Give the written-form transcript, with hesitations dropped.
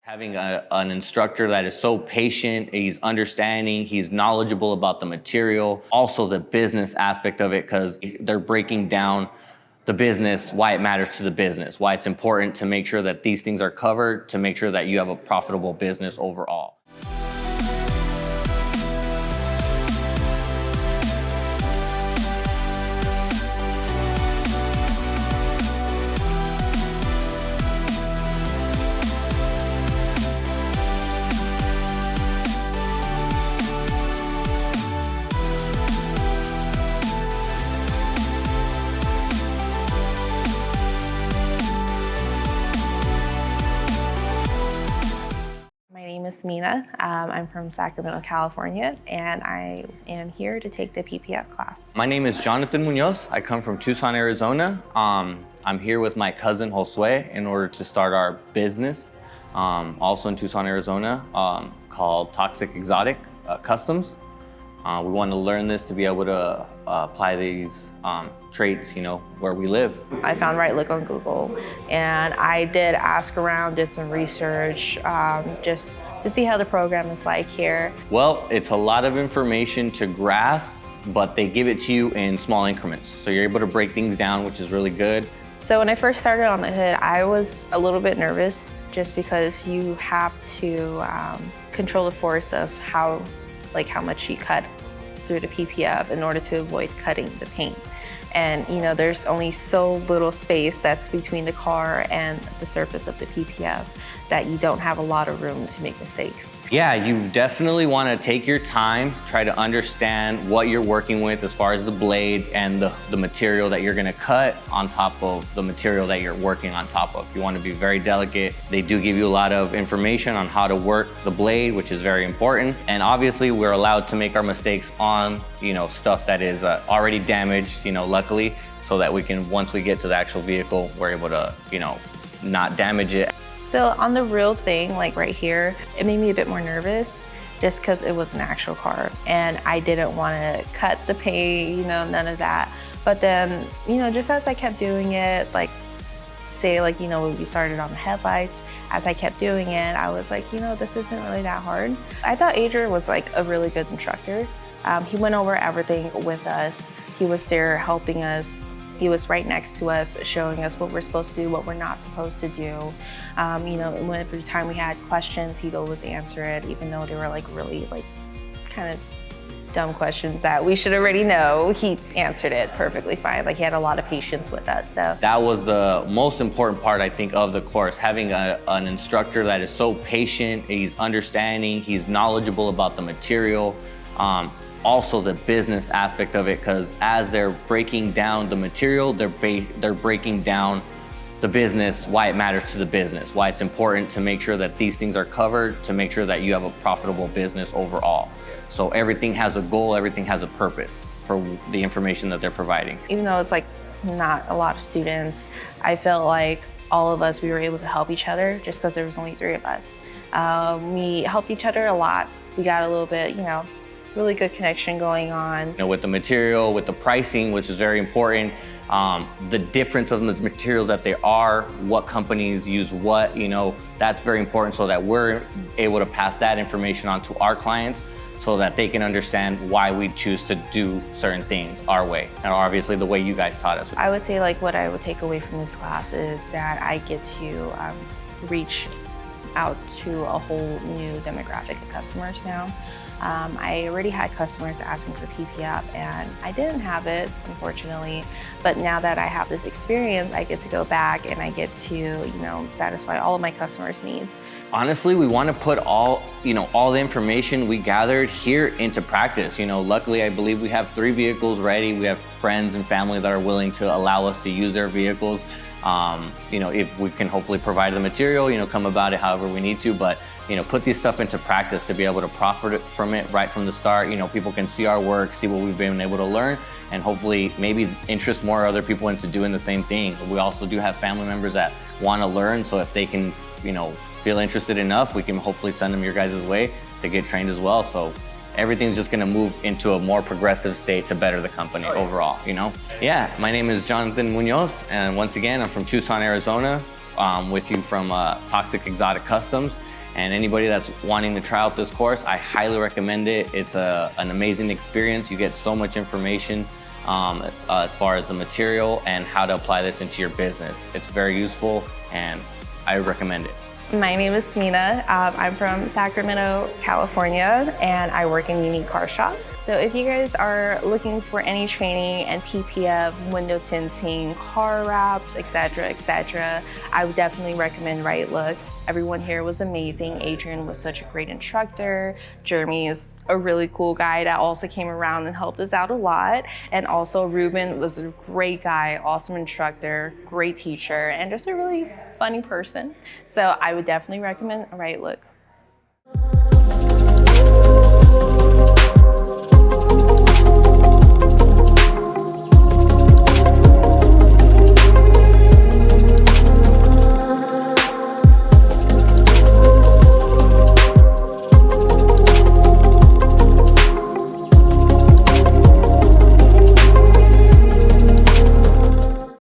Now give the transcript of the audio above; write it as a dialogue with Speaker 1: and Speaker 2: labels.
Speaker 1: Having an instructor that is so patient, he's understanding, he's knowledgeable about the material, also the business aspect of it, because they're breaking down the business, why it matters to the business, why it's important to make sure that these things are covered, to make sure that you have a profitable business overall.
Speaker 2: My name is Mina. I'm from Sacramento, California, and I am here to take the PPF class.
Speaker 1: My name is Jonathan Munoz. I come from Tucson, Arizona. I'm here with my cousin Josue in order to start our business, also in Tucson, Arizona, called Toxic Exotic Customs. We want to learn this to be able to apply these traits, where we live.
Speaker 2: I found Right Look on Google, and I did ask around, did some research, just to see how the program is like here.
Speaker 1: Well, it's a lot of information to grasp, but they give it to you in small increments. So you're able to break things down, which is really good.
Speaker 2: So when I first started on the hood, I was a little bit nervous just because you have to control the force of how much you cut through the PPF in order to avoid cutting the paint. And there's only so little space that's between the car and the surface of the PPF that you don't have a lot of room to make mistakes.
Speaker 1: Yeah, you definitely want to take your time, try to understand what you're working with as far as the blade and the material that you're going to cut on top of the material that you're working on top of. You want to be very delicate. They do give you a lot of information on how to work the blade, which is very important. And obviously we're allowed to make our mistakes on, stuff that is already damaged, luckily, so that we can, once we get to the actual vehicle, we're able to, not damage it.
Speaker 2: So on the real thing, like right here, it made me a bit more nervous just because it was an actual car and I didn't want to cut the paint, none of that. But then, just as I kept doing it, when we started on the headlights, as I kept doing it, I was like, this isn't really that hard. I thought Adrian was like a really good instructor. He went over everything with us. He was there helping us. He was right next to us, showing us what we're supposed to do, what we're not supposed to do. Every time we had questions, he'd always answer it, even though they were really kind of dumb questions that we should already know. He answered it perfectly fine. He had a lot of patience with us. So
Speaker 1: that was the most important part, I think, of the course. Having an instructor that is so patient, he's understanding, he's knowledgeable about the material. Also the business aspect of it, because as they're breaking down the material, they're breaking down the business, why it matters to the business, why it's important to make sure that these things are covered, to make sure that you have a profitable business overall. So everything has a goal, everything has a purpose for the information that they're providing.
Speaker 2: Even though it's not a lot of students, I felt like all of us, we were able to help each other just because there was only 3 of us. We helped each other a lot. We got a little bit, really good connection going on.
Speaker 1: With the material, with the pricing, which is very important, the difference of the materials that there are, what companies use what, that's very important so that we're able to pass that information on to our clients so that they can understand why we choose to do certain things our way, and obviously the way you guys taught us.
Speaker 2: I would say what I would take away from this class is that I get to reach out to a whole new demographic of customers now. I already had customers asking for PPF and I didn't have it, unfortunately. But now that I have this experience, I get to go back and I get to, satisfy all of my customers' needs.
Speaker 1: Honestly, we want to put all the information we gathered here into practice. Luckily, I believe we have 3 vehicles ready. We have friends and family that are willing to allow us to use their vehicles. If we can hopefully provide the material, come about it however we need to, but put these stuff into practice to be able to profit from it right from the start. People can see our work, see what we've been able to learn, and hopefully maybe interest more other people into doing the same thing. We also do have family members that want to learn, so if they can, feel interested enough, we can hopefully send them your guys' way to get trained as well. So everything's just gonna move into a more progressive state to better the company overall, Yeah, my name is Jonathan Munoz, and once again, I'm from Tucson, Arizona. With you from Toxic Exotic Customs. And anybody that's wanting to try out this course, I highly recommend it. It's an amazing experience. You get so much information as far as the material and how to apply this into your business. It's very useful and I recommend it.
Speaker 2: My name is Mina. I'm from Sacramento, California, and I work in Unique Car Shop. So if you guys are looking for any training and PPF, window tinting, car wraps, etc., I would definitely recommend Right Look. Everyone here was amazing. Adrian was such a great instructor. Jeremy is a really cool guy that also came around and helped us out a lot. And also Ruben was a great guy, awesome instructor, great teacher, and just a really funny person. So I would definitely recommend Right Look.